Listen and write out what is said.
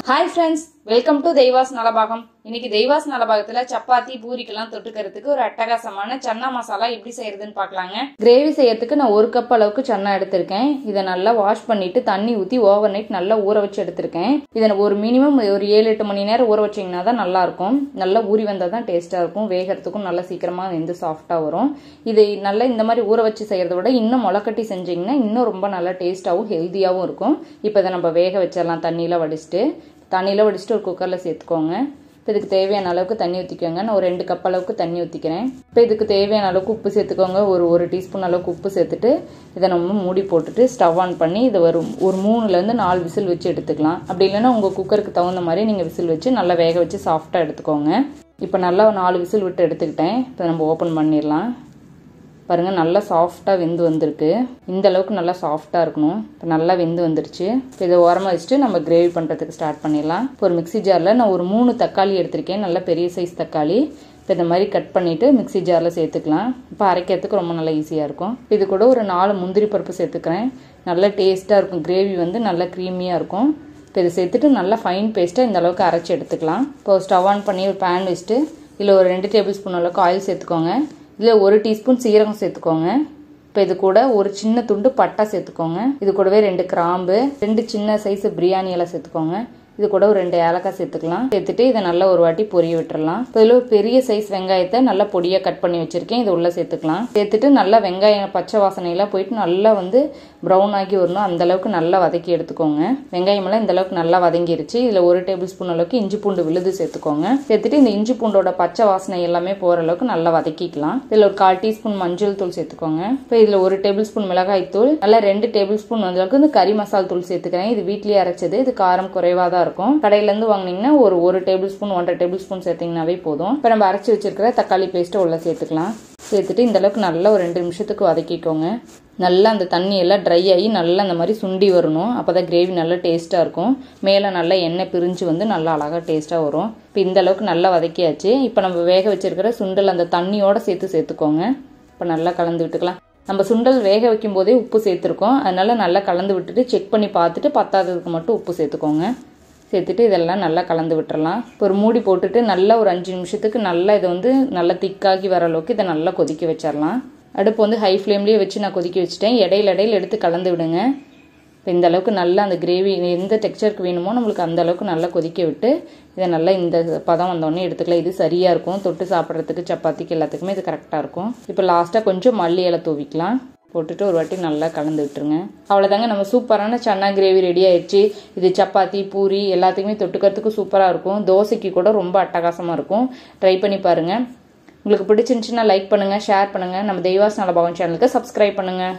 Hi friends, welcome to Deivas Nalabagam. இன்னைக்கு தெய்வாஸ் நலபாகத்துல சப்பாத்தி பூரிக்கெல்லாம் தொட்டுக்கிறதுக்கு ஒரு அட்டகாசமான சன்னா மசாலா எப்படி செய்யறதுன்னு பார்க்கலாங்க. கிரேவி செய்யறதுக்கு நான் 1 கப் அளவுக்கு சன்னா எடுத்திருக்கேன். இதை நல்லா வாஷ் பண்ணிட்டு தண்ணி ஊற்றி ஓவர் நைட் நல்லா ஊற வச்சு எடுத்திருக்கேன். இதை ஒரு மினிமம் ஒரு 7-8 மணி நேரம் ஊற வச்சிங்கன்னா தான் நல்லா இருக்கும். நல்லா ஊறி வந்தால் தான் டேஸ்ட்டாக இருக்கும். வேகிறதுக்கும் நல்லா சீக்கிரமாக வெந்து சாஃப்டாக வரும். இதை நல்லா இந்த மாதிரி ஊற வச்சு செய்யறத விட இன்னும் முளைக்கட்டி செஞ்சிங்கன்னா இன்னும் ரொம்ப நல்லா டேஸ்ட்டாகவும் ஹெல்த்தியாகவும் இருக்கும். இப்போ இதை நம்ம வேக வச்சிடலாம். தண்ணியில் வடிச்சிட்டு ஒரு குக்கரில் சேர்த்துக்கோங்க. இப்போ இதுக்கு தேவையான அளவுக்கு தண்ணி ஊற்றிக்கோங்க. நான் ஒரு 2 கப் அளவுக்கு தண்ணி ஊற்றிக்கிறேன். இப்போ இதுக்கு தேவையான அளவுக்கு உப்பு சேர்த்துக்கோங்க. ஒரு டீஸ்பூன் அளவுக்கு உப்பு சேர்த்துட்டு இதை நம்ம மூடி போட்டுட்டு ஸ்டவ் ஆன் பண்ணி இதை ஒரு 3லேருந்து 4 விசில் வச்சு எடுத்துக்கலாம். அப்படி இல்லைன்னா உங்கள் குக்கருக்கு தகுந்த மாதிரி நீங்கள் விசில் வச்சு நல்லா வேக வச்சு சாஃப்டாக எடுத்துக்கோங்க. இப்போ நல்லா 4 விசில் விட்டு எடுத்துக்கிட்டேன். இப்போ நம்ம ஓப்பன் பண்ணிடலாம். பாருங்கள், நல்லா சாஃப்டாக வெந்து வந்திருக்கு. இந்த அளவுக்கு நல்லா சாஃப்டாக இருக்கணும். இப்போ நல்லா வெந்து வந்துருச்சு. இப்போ இதை ஓரமாக வச்சுட்டு நம்ம கிரேவி பண்ணுறதுக்கு ஸ்டார்ட் பண்ணிடலாம். இப்போ ஒரு மிக்சி ஜாரில் நான் ஒரு 3 தக்காளி எடுத்திருக்கேன். நல்ல பெரிய சைஸ் தக்காளி. இப்போ இந்த மாதிரி கட் பண்ணிவிட்டு மிக்சி ஜாரில் சேர்த்துக்கலாம். இப்போ அரைக்கிறதுக்கு ரொம்ப நல்லா ஈஸியாக இருக்கும். இது கூட ஒரு 4 முந்திரி பருப்பு சேர்த்துக்கிறேன். நல்லா டேஸ்ட்டாக இருக்கும். கிரேவி வந்து நல்லா க்ரீமியாக இருக்கும். இப்போ இதை சேர்த்துட்டு நல்லா ஃபைன் பேஸ்ட்டாக இந்த அளவுக்கு அரைச்சி எடுத்துக்கலாம். இப்போ ஸ்டவ் ஆன் பண்ணி ஒரு பேன் வச்சுட்டு இதில் ஒரு 2 டேபிள் ஸ்பூன் அளவுக்கு ஆயில் சேர்த்துக்கோங்க. இதில் 1 டீஸ்பூன் சீரகம் சேர்த்துக்கோங்க. இப்போ இது கூட ஒரு சின்ன துண்டு பட்டை சேர்த்துக்கோங்க. இது கூடவே 2 கிராம்பு, 2 சின்ன சைஸ் பிரியாணி எல்லாம் சேர்த்துக்கோங்க. இது கூட ஒரு 2 ஏலக்காய் சேர்த்துக்கலாம். சேர்த்துட்டு இதை நல்லா ஒரு வாட்டி பொரிய விட்டுறலாம். இப்போ இதில் ஒரு பெரிய சைஸ் வெங்காயத்தை நல்லா பொடியாக கட் பண்ணி வச்சிருக்கேன். இது உள்ள சேர்த்துக்கலாம். சேர்த்துட்டு நல்லா வெங்காயம் பச்சை வாசனையெல்லாம் போயிட்டு நல்லா வந்து ப்ரௌன் ஆகி வரணும். அந்த அளவுக்கு நல்லா வதக்கி எடுத்துக்கோங்க. வெங்காயமெல்லாம் இந்த அளவுக்கு நல்லா வதங்கிருச்சு. இதில் 1 டேபிள் ஸ்பூன் அளவுக்கு இஞ்சி பூண்டு விழுது சேர்த்துக்கோங்க. சேர்த்துட்டு இந்த இஞ்சி பூண்டோட பச்சை வாசனை எல்லாமே போகிற அளவுக்கு நல்லா வதக்கிக்கலாம். இதில் ஒரு 1/4 டீஸ்பூன் மஞ்சள் தூள் சேர்த்துக்கோங்க. இப்போ இதில் 1 டேபிள் ஸ்பூன் மிளகாய் தூள், நல்லா 2 டேபிள் ஸ்பூன் அளவுக்கு இந்த கறி மசால் தூள் சேர்த்துக்கிறேன். இது வீட்லேயே அரைச்சது. இது காரம் குறைவாக தான் இருக்கும். கடையிலேருந்து வாங்கினீங்கன்னா ஒரு டேபிள் ஸ்பூன் 1/2 டேபிள் ஸ்பூன் சேர்த்தீங்கன்னாவே போதும். இப்போ நம்ம அரைச்சி வச்சிருக்கிற தக்காளி பேஸ்ட்டை உள்ள சேர்த்துக்கலாம். சேர்த்துட்டு இந்த அளவுக்கு நல்லா ஒரு 2 நிமிஷத்துக்கு வதக்கிக்கோங்க. நல்லா அந்த தண்ணி எல்லாம் ட்ரை ஆகி நல்லா அந்த மாதிரி சுண்டி வரணும். அப்போ தான் கிரேவி நல்லா டேஸ்ட்டாக இருக்கும். மேலே நல்லா எண்ணெய் பிரிஞ்சு வந்து நல்லா அழகாக டேஸ்ட்டாக வரும். இப்போ இந்த அளவுக்கு நல்லா வதக்கியாச்சு. இப்போ நம்ம வேக வச்சிருக்கிற சுண்டல் அந்த தண்ணியோடு சேர்த்துக்கோங்க. இப்போ நல்லா கலந்து விட்டுக்கலாம். நம்ம சுண்டல் வேக வைக்கும் போதே உப்பு சேர்த்துருக்கோம். அதனால நல்லா கலந்து விட்டுட்டு செக் பண்ணி பார்த்துட்டு பத்தாததுக்கு மட்டும் உப்பு சேர்த்துக்கோங்க. சேர்த்துட்டு இதெல்லாம் நல்லா கலந்து விட்டுறலாம். இப்போ ஒரு மூடி போட்டுட்டு நல்லா ஒரு 5 நிமிஷத்துக்கு நல்லா இதை வந்து நல்லா திக்காகி வர அளவுக்கு இதை நல்லா கொதிக்க வச்சிடலாம். அடுப்பு வந்து ஹை ஃப்ளேம்லேயே வச்சு நான் கொதிக்க வச்சுட்டேன். இடையில எடுத்து கலந்து விடுங்க. இப்போ இந்த அளவுக்கு நல்லா அந்த கிரேவி எந்த டெக்ஸ்சருக்கு வேணுமோ நம்மளுக்கு அந்த அளவுக்கு நல்லா கொதிக்க விட்டு இதை நல்லா இந்த பதம் வந்தோடனே எடுத்துக்கலாம். இது சரியாக இருக்கும். தொட்டு சாப்பிட்றதுக்கு சப்பாத்திக்கு எல்லாத்துக்குமே இது கரெக்டாக இருக்கும். இப்போ லாஸ்ட்டாக கொஞ்சம் மல்லி இலை தூவிக்கலாம். போட்டுட்டு ஒரு வாட்டி நல்லா கலந்து விட்டுருங்க. அவ்வளோதாங்க, நம்ம சூப்பரான சன்னா கிரேவி ரெடி ஆயிடுச்சு. இது சப்பாத்தி பூரி எல்லாத்துக்குமே தொட்டுக்கிறதுக்கு சூப்பராக இருக்கும். தோசைக்கு கூட ரொம்ப அட்டகாசமாக இருக்கும். ட்ரை பண்ணி பாருங்கள். உங்களுக்கு பிடிச்சிருந்துச்சுன்னா லைக் பண்ணுங்கள், ஷேர் பண்ணுங்கள். நம்ம தெய்வாஸ் நலபாகம் சேனலுக்கு சப்ஸ்கிரைப் பண்ணுங்கள்.